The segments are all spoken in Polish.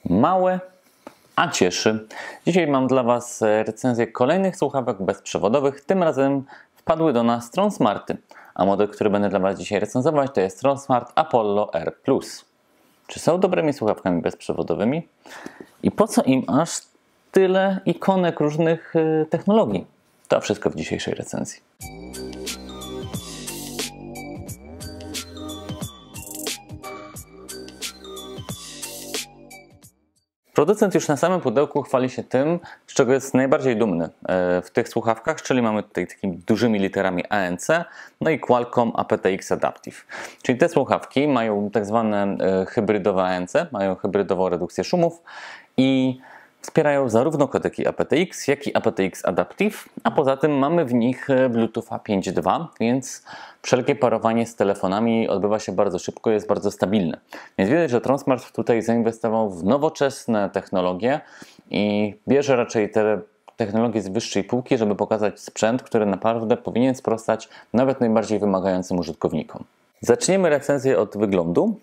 Małe, a cieszy. Dzisiaj mam dla Was recenzję kolejnych słuchawek bezprzewodowych. Tym razem wpadły do nas Tronsmarty, a model, który będę dla Was dzisiaj recenzować, to jest Tronsmart Apollo R+. Czy są dobrymi słuchawkami bezprzewodowymi? I po co im aż tyle ikonek różnych technologii? To wszystko w dzisiejszej recenzji. Producent już na samym pudełku chwali się tym, z czego jest najbardziej dumny w tych słuchawkach, czyli mamy tutaj takimi dużymi literami ANC, no i Qualcomm aptX Adaptive. Czyli te słuchawki mają tak zwane hybrydowe ANC, mają hybrydową redukcję szumów i wspierają zarówno kodeki aptX, jak i aptX Adaptive, a poza tym mamy w nich Bluetootha 5.2, więc wszelkie parowanie z telefonami odbywa się bardzo szybko, jest bardzo stabilne. Więc widać, że Tronsmart tutaj zainwestował w nowoczesne technologie i bierze raczej te technologie z wyższej półki, żeby pokazać sprzęt, który naprawdę powinien sprostać nawet najbardziej wymagającym użytkownikom. Zaczniemy recenzję od wyglądu.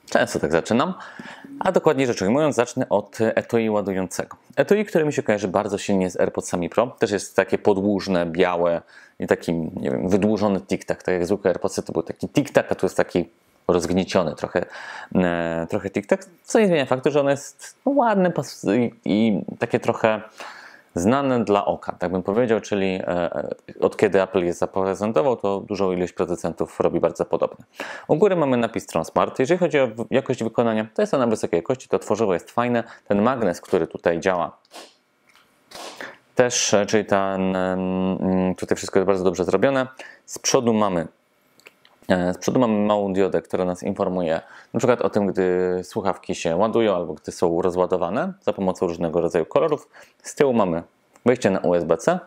Często tak zaczynam, a dokładnie rzecz ujmując zacznę od etui ładującego. Etui, które mi się kojarzy bardzo silnie z AirPodsami Pro, też jest takie podłużne, białe i taki, nie wiem, wydłużony tic-tac, tak jak zwykłe AirPodsy to był taki tic-tac, a tu jest taki rozgnieciony trochę tic-tac, co nie zmienia faktu, że on jest ładny i takie trochę znane dla oka, tak bym powiedział, czyli od kiedy Apple je zaprezentował, to dużą ilość producentów robi bardzo podobne. U góry mamy napis Tronsmart. Jeżeli chodzi o jakość wykonania, to jest ona wysokiej jakości, to tworzywo jest fajne. Ten magnes, który tutaj działa, też, czyli tutaj wszystko jest bardzo dobrze zrobione. Z przodu mamy małą diodę, która nas informuje na przykład o tym, gdy słuchawki się ładują albo gdy są rozładowane za pomocą różnego rodzaju kolorów. Z tyłu mamy wejście na USB-C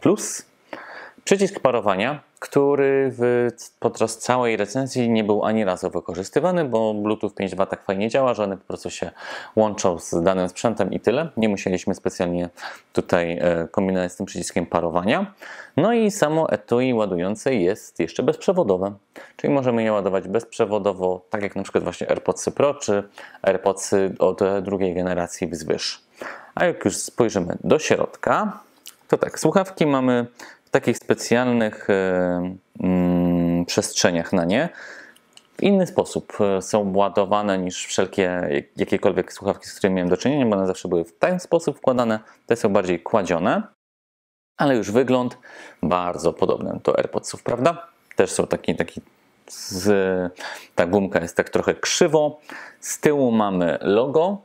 plus przycisk parowania, który podczas całej recenzji nie był ani razu wykorzystywany, bo Bluetooth 5.2 tak fajnie działa, że one po prostu się łączą z danym sprzętem i tyle. Nie musieliśmy specjalnie tutaj kombinować z tym przyciskiem parowania. No i samo etui ładujące jest jeszcze bezprzewodowe, czyli możemy je ładować bezprzewodowo, tak jak na przykład właśnie AirPodsy Pro czy AirPodsy od drugiej generacji wzwyż. A jak już spojrzymy do środka, to tak, słuchawki mamy w takich specjalnych przestrzeniach na nie. W inny sposób są ładowane niż wszelkie jakiekolwiek słuchawki, z którymi miałem do czynienia, bo one zawsze były w ten sposób wkładane. Te są bardziej kładzione, ale już wygląd bardzo podobny do AirPodsów, prawda? Też są ta gumka jest tak trochę krzywo. Z tyłu mamy logo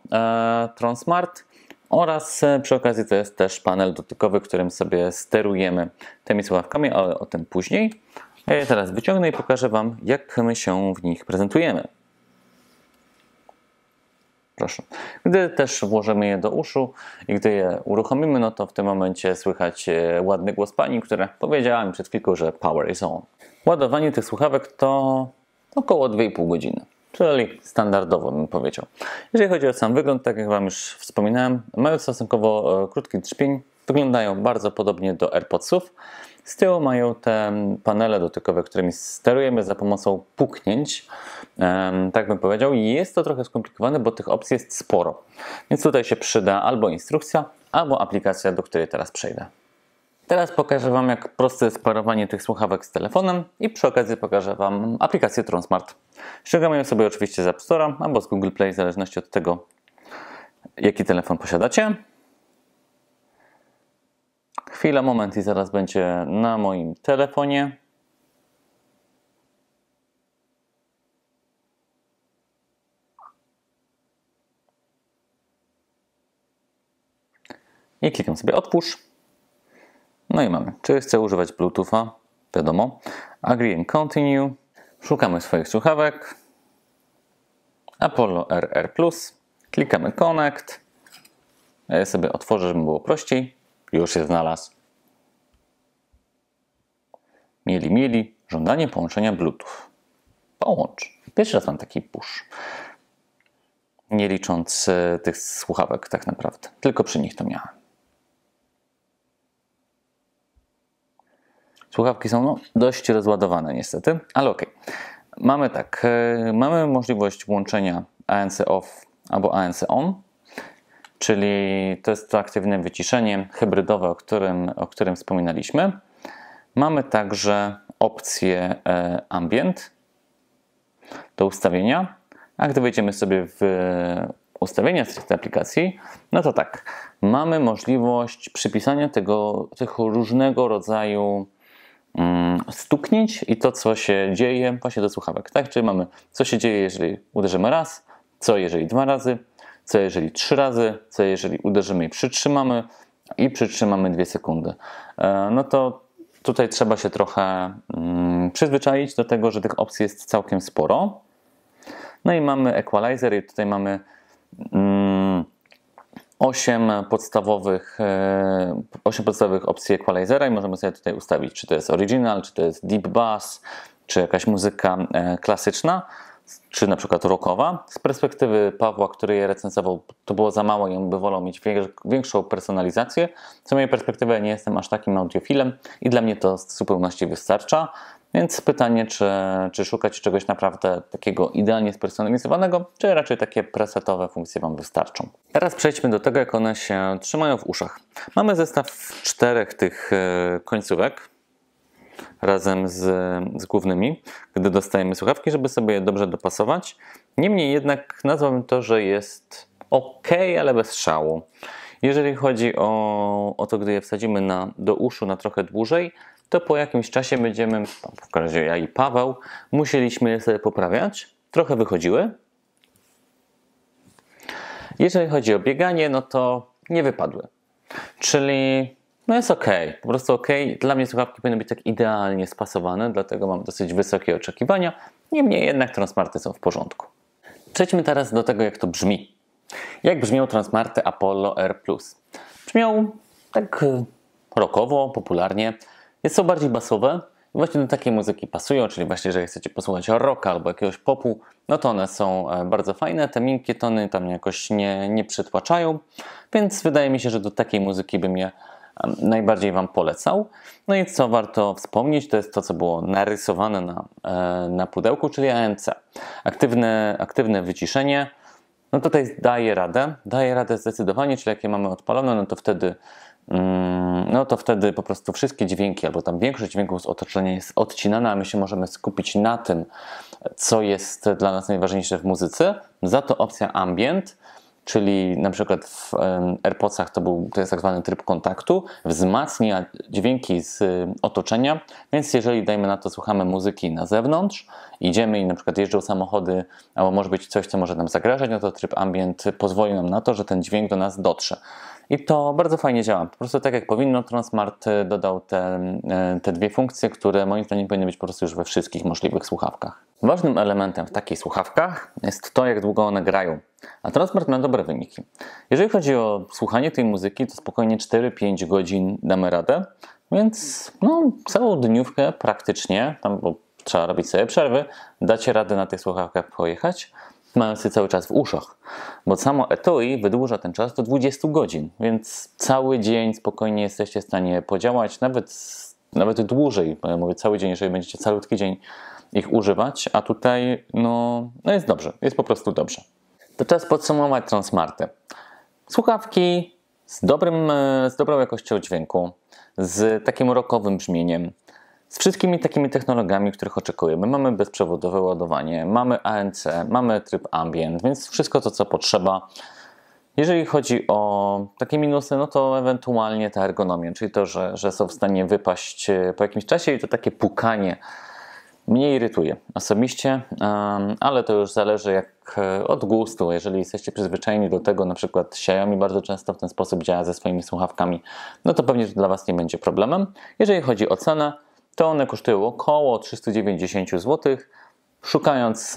Tronsmart. Oraz przy okazji to jest też panel dotykowy, którym sobie sterujemy tymi słuchawkami, ale o tym później. Ja je teraz wyciągnę i pokażę Wam, jak my się w nich prezentujemy. Proszę. Gdy też włożymy je do uszu i gdy je uruchomimy, no to w tym momencie słychać ładny głos pani, która powiedziała mi przed chwilką, że power is on. Ładowanie tych słuchawek to około 2,5 godziny. Czyli standardowo bym powiedział. Jeżeli chodzi o sam wygląd, tak jak Wam już wspominałem, mają stosunkowo krótki trzpień, wyglądają bardzo podobnie do AirPodsów. Z tyłu mają te panele dotykowe, którymi sterujemy za pomocą puknięć, tak bym powiedział. I jest to trochę skomplikowane, bo tych opcji jest sporo. Więc tutaj się przyda albo instrukcja, albo aplikacja, do której teraz przejdę. Teraz pokażę Wam, jak proste jest parowanie tych słuchawek z telefonem i przy okazji pokażę Wam aplikację Tronsmart. Ściągamy ją sobie oczywiście z App Store'a albo z Google Play, w zależności od tego, jaki telefon posiadacie. Chwila, moment i zaraz będzie na moim telefonie. I klikam sobie otwórz. No i mamy, czy chcę używać Bluetootha, wiadomo, Agree and Continue, szukamy swoich słuchawek, Apollo RR+, klikamy Connect, ja je sobie otworzę, żeby było prościej, już się znalazł. Mieli, żądanie połączenia Bluetooth. Połącz. Pierwszy raz mam taki push. Nie licząc tych słuchawek tak naprawdę, tylko przy nich to miałem. Słuchawki są dość rozładowane niestety, ale ok. Mamy tak, mamy możliwość włączenia ANC off albo ANC on. czyli to jest to aktywne wyciszenie hybrydowe, o którym wspominaliśmy. Mamy także opcję Ambient do ustawienia, a gdy wejdziemy sobie w ustawienia stricte aplikacji, no to tak, mamy możliwość przypisania tych różnego rodzaju stuknięć i to, co się dzieje właśnie do słuchawek, tak? Czyli mamy, co się dzieje, jeżeli uderzymy raz, co jeżeli 2 razy, co jeżeli 3 razy, co jeżeli uderzymy i przytrzymamy 2 sekundy. No to tutaj trzeba się trochę przyzwyczaić do tego, że tych opcji jest całkiem sporo. No i mamy equalizer i tutaj mamy 8 podstawowych opcji equalizera i możemy sobie tutaj ustawić, czy to jest original, czy to jest deep bass, czy jakaś muzyka klasyczna, czy na przykład rockowa. Z perspektywy Pawła, który je recenzował, to było za mało i on by wolał mieć większą personalizację. Z mojej perspektywy ja nie jestem aż takim audiofilem i dla mnie to w zupełności wystarcza. Więc pytanie, czy szukać czegoś naprawdę takiego idealnie spersonalizowanego, czy raczej takie presetowe funkcje Wam wystarczą. Teraz przejdźmy do tego, jak one się trzymają w uszach. Mamy zestaw 4 tych końcówek razem z głównymi, gdy dostajemy słuchawki, żeby sobie je dobrze dopasować. Niemniej jednak nazwałbym to, że jest ok, ale bez szału. Jeżeli chodzi o to, gdy je wsadzimy do uszu na trochę dłużej, to po jakimś czasie będziemy, w razie ja i Paweł, musieliśmy je sobie poprawiać. Trochę wychodziły. Jeżeli chodzi o bieganie, no to nie wypadły. Czyli no jest ok, po prostu ok. Dla mnie słuchawki powinny być tak idealnie spasowane, dlatego mam dosyć wysokie oczekiwania. Niemniej jednak Transmarty są w porządku. Przejdźmy teraz do tego, jak to brzmi. Jak brzmią Transmarty Apollo R+. Brzmią tak rockowo, popularnie. Są bardziej basowe i właśnie do takiej muzyki pasują, czyli właśnie, jeżeli chcecie posłuchać rocka albo jakiegoś popu, no to one są bardzo fajne. Te miękkie tony tam jakoś nie przytłaczają, więc wydaje mi się, że do takiej muzyki bym je najbardziej Wam polecał. No i co warto wspomnieć, to jest to, co było narysowane na pudełku, czyli ANC. Aktywne wyciszenie. No tutaj daje radę zdecydowanie, czyli jak je mamy odpalone, no to wtedy po prostu wszystkie dźwięki, albo tam większość dźwięków z otoczenia jest odcinana, a my się możemy skupić na tym, co jest dla nas najważniejsze w muzyce. Za to opcja Ambient, czyli na przykład w AirPodsach to jest tak zwany tryb kontaktu, wzmacnia dźwięki z otoczenia, więc jeżeli dajmy na to słuchamy muzyki na zewnątrz, idziemy i na przykład jeżdżą samochody, albo może być coś, co może nam zagrażać, no to tryb Ambient pozwoli nam na to, że ten dźwięk do nas dotrze. I to bardzo fajnie działa. Po prostu tak jak powinno, Transmart dodał te 2 funkcje, które moim zdaniem powinny być po prostu już we wszystkich możliwych słuchawkach. Ważnym elementem w takich słuchawkach jest to, jak długo one grają. A Transmart ma dobre wyniki. Jeżeli chodzi o słuchanie tej muzyki, to spokojnie 4-5 godzin damy radę, więc no, całą dniówkę praktycznie, tam bo trzeba robić sobie przerwy, dacie radę na tych słuchawkach pojechać, mając je cały czas w uszach, bo samo etui wydłuża ten czas do 20 godzin, więc cały dzień spokojnie jesteście w stanie podziałać, nawet dłużej, bo ja mówię cały dzień, jeżeli będziecie calutki dzień ich używać, a tutaj no jest dobrze, jest po prostu dobrze. To czas podsumować Transmarty. Słuchawki z dobrą jakością dźwięku, z takim rockowym brzmieniem, z wszystkimi takimi technologiami, których oczekujemy. Mamy bezprzewodowe ładowanie, mamy ANC, mamy tryb Ambient, więc wszystko to, co potrzeba. Jeżeli chodzi o takie minusy, no to ewentualnie ta ergonomia, czyli to, że są w stanie wypaść po jakimś czasie i to takie pukanie mnie irytuje osobiście, ale to już zależy od gustu. Jeżeli jesteście przyzwyczajeni do tego, na przykład Xiaomi bardzo często w ten sposób działa ze swoimi słuchawkami, no to pewnie dla Was nie będzie problemem. Jeżeli chodzi o cenę, to one kosztują około 390 zł. Szukając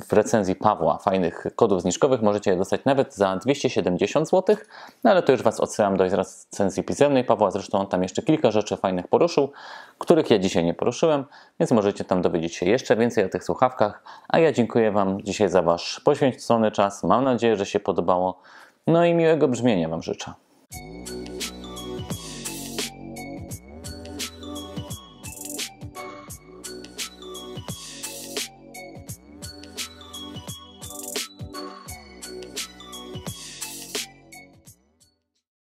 w recenzji Pawła fajnych kodów zniżkowych, możecie je dostać nawet za 270 zł, no ale to już Was odsyłam do recenzji pisemnej Pawła, zresztą on tam jeszcze kilka rzeczy fajnych poruszył, których ja dzisiaj nie poruszyłem, więc możecie tam dowiedzieć się jeszcze więcej o tych słuchawkach, a ja dziękuję Wam dzisiaj za Wasz poświęcony czas, mam nadzieję, że się podobało, no i miłego brzmienia Wam życzę.